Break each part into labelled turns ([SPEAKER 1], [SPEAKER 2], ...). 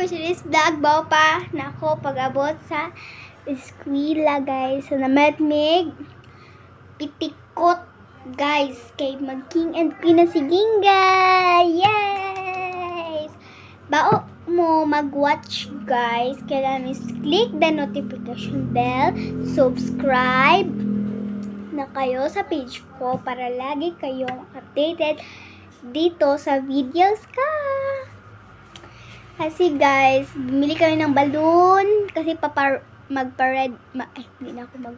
[SPEAKER 1] for today's vlog. Bao pa na ako pag-abot sa eskwela, guys. So, namatmig pitikot, guys. Kay mag-king and queen na si Ginga. Yes! Bao mo mag-watch, guys. Kailangan is click the notification bell. Subscribe na kayo sa page ko para lagi kayong updated dito sa videos ko. Kasi guys, bumili kami ng balloon kasi magpa-red hindi na ako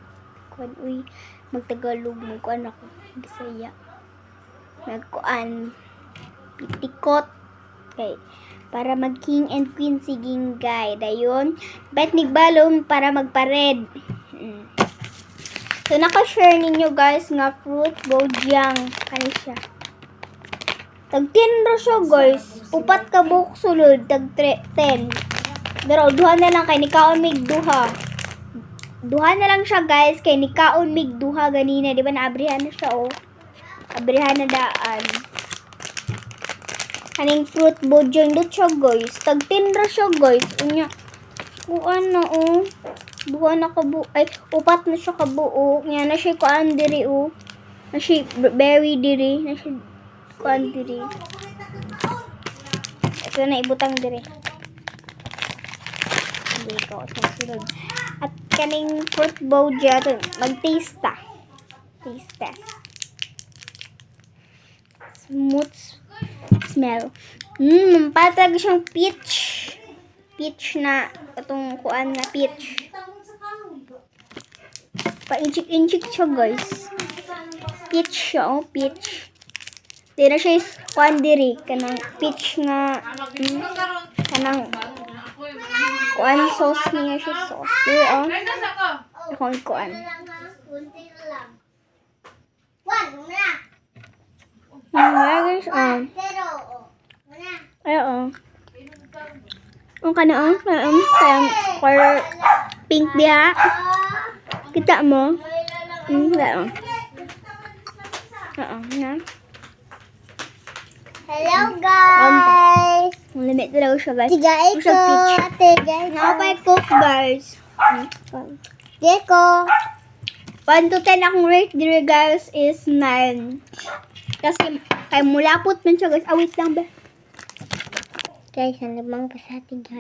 [SPEAKER 1] magtagalog, magkuan ako Bisaya. Magkuan pitikot okay, para mag king and queen si Ginggay. Dayon, bet ni balloon para magpa-red. So naka-share ninyo guys nga fruit bojang kani siya. Tag 10 ra siya guys. Upat ka buok sulod tag 10. Pero duha na lang kay nikaon mig duha. Duha na lang siya guys kay nikaon mig duha ganina, di ba naabrihan na siya oh. Abrihan na daan. Kaning fruit bojang dot siya guys. Tag 10 ra siya guys. Unya. Kuan na oh. Duha na ka upat na siya kabuok. Nya na siya kuan diri oh. Na siya berry diri, na siya kuan diri. Ito na ibutang diri. Hindi ko sunod. At kaning fruit boja mag-taste ta. Taste test. Smooth smell. Patag siyang peach. Peach na itong kuan na peach. Pa-inchik-inchik siya guys. Peach siya oh, peach. Di na siya kuan diri kanang peach nga kanang kuan sauce niya siya sauce. Diri oh. Akong kuan. Guys, ayo ang kana kayang color pink diha. Kita mo? Ayo. Na.
[SPEAKER 2] Hello guys!
[SPEAKER 1] Limit talaga siya guys.
[SPEAKER 2] Tiga ito. Tiga ito.
[SPEAKER 1] Nakapay-cook guys.
[SPEAKER 2] Deko.
[SPEAKER 1] 1 to 10 akong rate diri guys is 9. Kasi kay mulapot man siya guys. Awit lang ba?
[SPEAKER 2] Guys, ano bang kasati guys?